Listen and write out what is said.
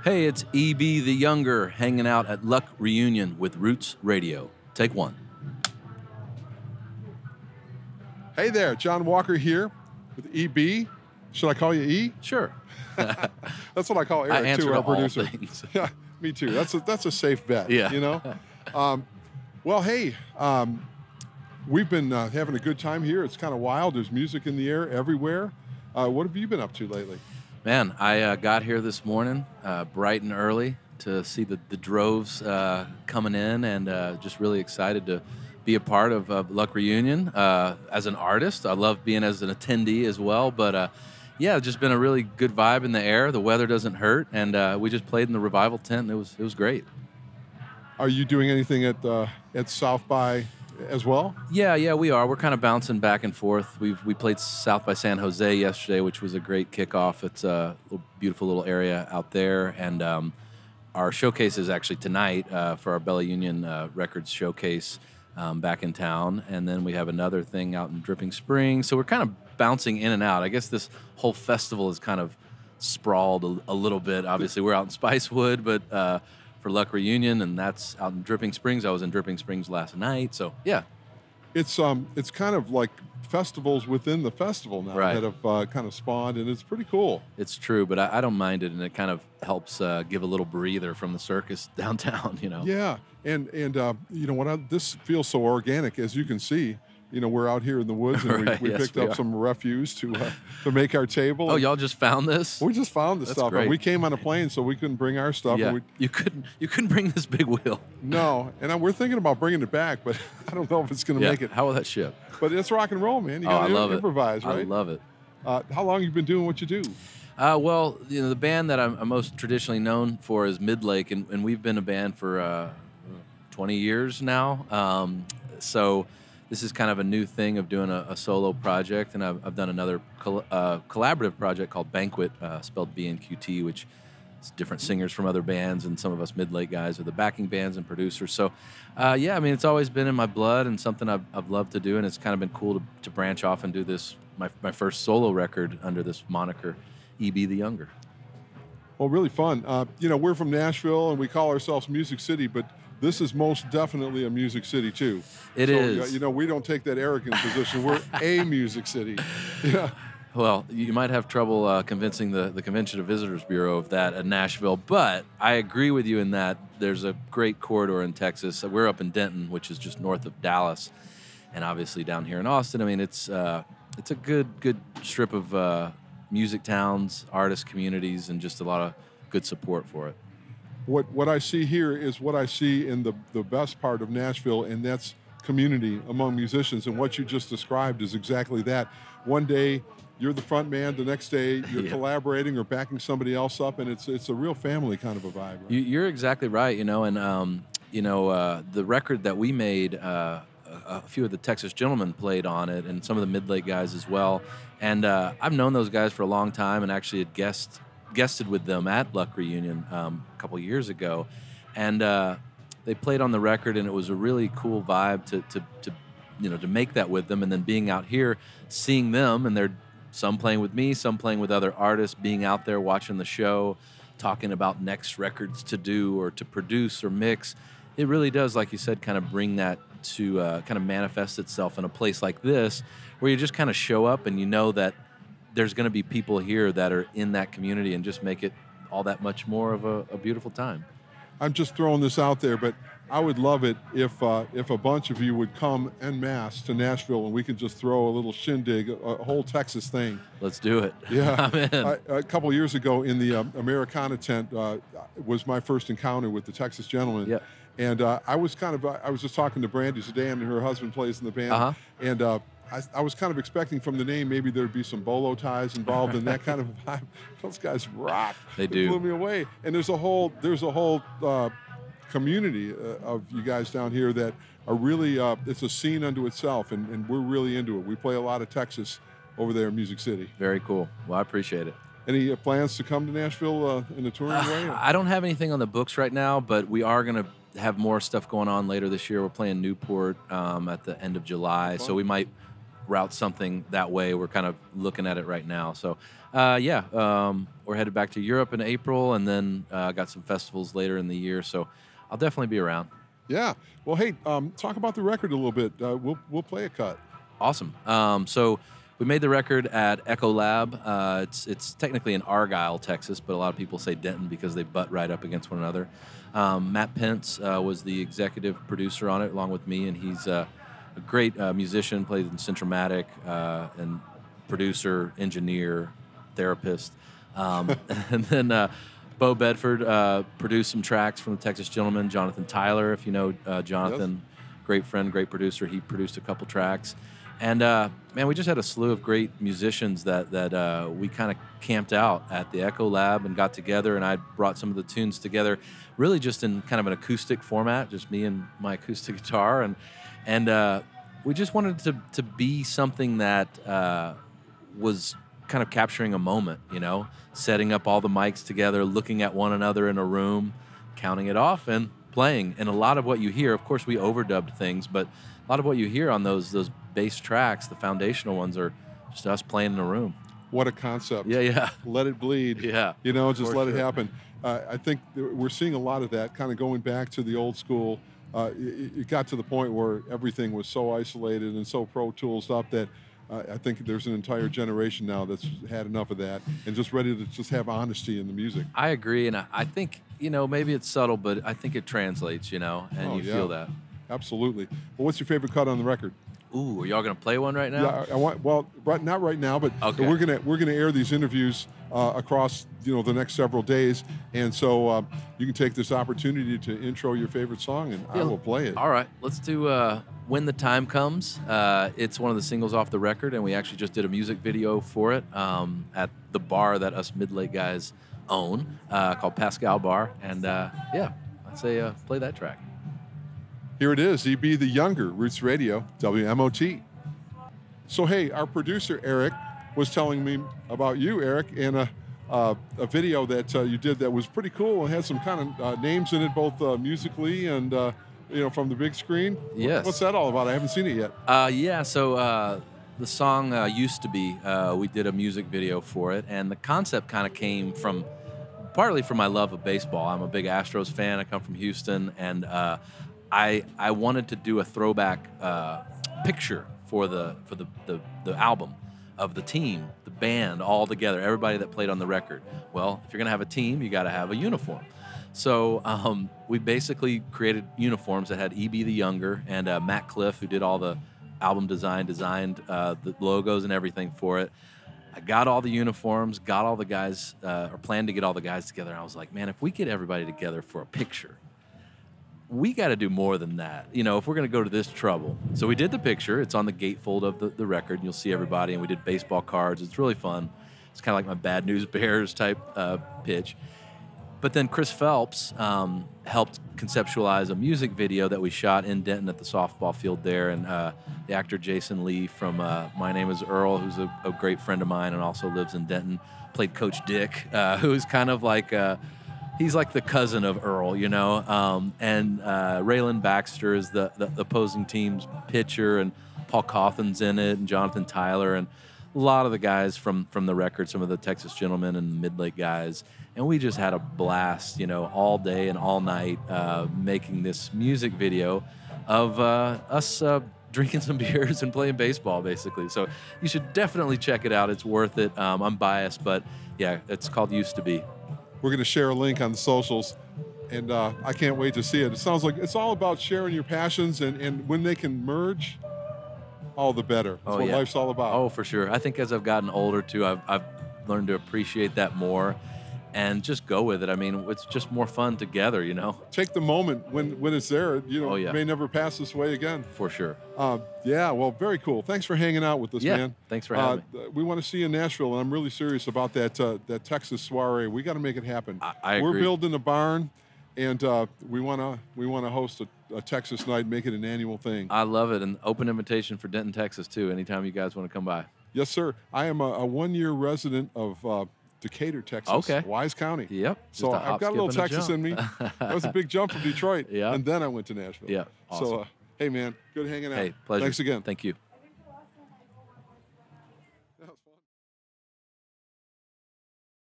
Hey, it's E.B. the Younger hanging out at Luck Reunion with Roots Radio. Take one. Hey there, John Walker here with EB. Should I call you E? Sure. That's what I call Eric, I answer too, to our all producer. things. Yeah, me too. That's a safe bet, Yeah. you know? Well, hey, we've been having a good time here. It's kind of wild. There's music in the air everywhere. What have you been up to lately? Man, I got here this morning bright and early to see the droves coming in, and just really excited to be a part of Luck Reunion. As an artist, I love being as an attendee as well, but yeah, it's just been a really good vibe in the air. The weather doesn't hurt, and we just played in the Revival tent, and it was great. Are you doing anything at South by as well? Yeah, we are. We're kind of bouncing back and forth. We played South by San Jose yesterday, which was a great kickoff. It's a beautiful little area out there, and our showcase is actually tonight for our Bella Union Records showcase back in town, and then we have another thing out in Dripping Springs. So we're kind of bouncing in and out. I guess this whole festival is kind of sprawled a little bit. Obviously, we're out in Spicewood, but for Luck Reunion, and that's out in Dripping Springs. I was in Dripping Springs last night, so yeah. It's kind of like festivals within the festival now Right. that have kind of spawned, and it's pretty cool. It's true, but I don't mind it, and it kind of helps give a little breather from the circus downtown, you know. Yeah, and you know what? This feels so organic, as you can see. You know, we're out here in the woods, and Right, we yes, picked we up are. some refuse to make our table. Oh, y'all just found this? We just found the That's stuff. great. And we came on a plane, so we couldn't bring our stuff. Yeah, And you couldn't bring this big wheel. no, and we're thinking about bringing it back, but I don't know if it's going to Yeah, make it. how will that ship? But it's rock and roll, man. You Oh, got I to love improvise, it. right? I love it. How long you been doing what you do? Well, you know, the band that I'm most traditionally known for is Midlake, and we've been a band for 20 years now. So this is kind of a new thing of doing a solo project, and I've done another collaborative project called Banquet, spelled BNQT, which is different singers from other bands, and some of us Midlake guys are the backing bands and producers. So, yeah, I mean, it's always been in my blood and something I've loved to do, and it's kind of been cool to branch off and do this, my first solo record under this moniker, E.B. the Younger. Well, really fun. You know, we're from Nashville, and we call ourselves Music City, but this is most definitely a music city, too. It is. You know, we don't take that arrogant position. We're a music city. Yeah. Well, you might have trouble convincing the Convention and Visitors Bureau of that at Nashville, but I agree with you in that there's a great corridor in Texas. We're up in Denton, which is just north of Dallas, and obviously down here in Austin. I mean, it's a good strip of music towns, artist communities, and just a lot of good support for it. What I see here is what I see in the best part of Nashville, and that's community among musicians. And what you just described is exactly that. One day you're the front man, the next day you're Yeah. collaborating or backing somebody else up, and it's a real family kind of a vibe. Right? You're exactly right, you know, and the record that we made, a few of the Texas Gentlemen played on it, and some of the Midlake guys as well. And I've known those guys for a long time, and actually had guested with them at Luck Reunion a couple years ago, and they played on the record, and it was a really cool vibe to make that with them, and then being out here, seeing them, and they're some playing with me, some playing with other artists, being out there watching the show, talking about next records to do or to produce or mix. It really does, like you said, kind of bring that to kind of manifest itself in a place like this, where you just kind of show up and you know that there's going to be people here that are in that community and just make it all that much more of a beautiful time. I'm just throwing this out there, but I would love it if a bunch of you would come en masse to Nashville, and we could just throw a little shindig, a whole Texas thing. Let's do it. Yeah. I'm in. A couple years ago in the Americana tent was my first encounter with the Texas Gentlemen. Yep. And I was just talking to Brandy Sedan, and her husband plays in the band. Uh-huh. And I was kind of expecting from the name maybe there'd be some bolo ties involved in that kind of vibe. Those guys rock. They It do. blew me away. And there's a whole community of you guys down here that are really, it's a scene unto itself, and we're really into it. We play a lot of Texas over there in Music City. Very cool. Well, I appreciate it. Any plans to come to Nashville in a touring way? I don't have anything on the books right now, but we are going to have more stuff going on later this year. We're playing Newport at the end of July, so we might route something that way. We're kind of looking at it right now. So, we're headed back to Europe in April, and then got some festivals later in the year. So I'll definitely be around. Yeah. Well, hey, talk about the record a little bit. We'll play a cut. Awesome. So we made the record at Echo Lab. It's technically in Argyle, Texas, but a lot of people say Denton because they butt right up against one another. Matt Pence was the executive producer on it, along with me, and he's a great musician, played in Centromatic, and producer, engineer, therapist. And then Bo Bedford produced some tracks from the Texas Gentleman. Jonathan Tyler, if you know Jonathan, yes. Great friend, great producer. He produced a couple tracks. And, man, we just had a slew of great musicians that we kind of camped out at the Echo Lab and got together, and I brought some of the tunes together really just in kind of an acoustic format, just me and my acoustic guitar. And we just wanted to be something that was kind of capturing a moment, setting up all the mics together, looking at one another in a room, counting it off, and playing. And a lot of what you hear, of course, we overdubbed things, but a lot of what you hear on those bass tracks, the foundational ones, are just us playing in a room. What a concept. Yeah. Let it bleed. Yeah. Just let it happen. I think we're seeing a lot of that, kind of going back to the old school. It got to the point where everything was so isolated and so Pro Tools up that I think there's an entire generation now that's had enough of that and just ready to just have honesty in the music. I agree, and I think, maybe it's subtle, but I think it translates, and you feel that. Absolutely. Well, what's your favorite cut on the record? Ooh, are y'all gonna play one right now? Yeah, not right now, but okay. we're gonna air these interviews across the next several days, and so you can take this opportunity to intro your favorite song, and I will play it. All right, let's do "When the Time Comes." It's one of the singles off the record, and we actually just did a music video for it at the bar that us mid-late guys own, called Pascal Bar, and I'd say play that track. Here it is, EB the Younger, Roots Radio, WMOT. So, hey, our producer, Eric, was telling me about you, Eric, and a video that you did that was pretty cool and had some kind of names in it, both musically and, from the big screen. Yes. What's that all about? I haven't seen it yet. So the song Used to Be, we did a music video for it, and the concept kind of came partly from my love of baseball. I'm a big Astros fan. I come from Houston, and I wanted to do a throwback picture for the album of the team, the band, all together, everybody that played on the record. Well, if you're gonna have a team, you got to have a uniform. So we basically created uniforms that had EB the Younger and Matt Cliff, who did all the album design, designed the logos and everything for it. I got all the uniforms, got all the guys, or planned to get all the guys together. And I was like, man, if we get everybody together for a picture, we got to do more than that, if we're going to go to this trouble. So we did the picture. It's on the gatefold of the record, and you'll see everybody. And we did baseball cards. It's really fun. It's kind of like my Bad News Bears type pitch. But then Chris Phelps helped conceptualize a music video that we shot in Denton at the softball field there. And the actor Jason Lee from My Name is Earl, who's a great friend of mine and also lives in Denton, played Coach Dick, who's kind of like... he's like the cousin of Earl, and Raylan Baxter is the opposing team's pitcher, and Paul Cawthon's in it, and Jonathan Tyler, and a lot of the guys from the record, some of the Texas Gentlemen and the mid-late guys. And we just had a blast, all day and all night making this music video of us drinking some beers and playing baseball, basically. So you should definitely check it out. It's worth it. I'm biased, but yeah, it's called Used to Be. We're going to share a link on the socials, and I can't wait to see it. It sounds like it's all about sharing your passions, and when they can merge, all the better. That's what life's all about. Oh, for sure. I think as I've gotten older, too, I've learned to appreciate that more and just go with it. I mean, it's just more fun together, Take the moment when it's there. It may never pass this way again. For sure. Well, very cool. Thanks for hanging out with us, man. Thanks for having me. We want to see you in Nashville, and I'm really serious about that Texas soiree. We got to make it happen. I agree. We're building a barn, and we want to host a Texas night, make it an annual thing. I love it, and open invitation for Denton, Texas, too, anytime you guys want to come by. Yes, sir. I am a one-year resident of Decatur, Texas, Wise County. Yep. So I've got a little Texas in me. That was a big jump from Detroit. Yeah. And then I went to Nashville. Yeah. Awesome. So, hey, man, good hanging out. Hey, pleasure. Thanks again. Thank you.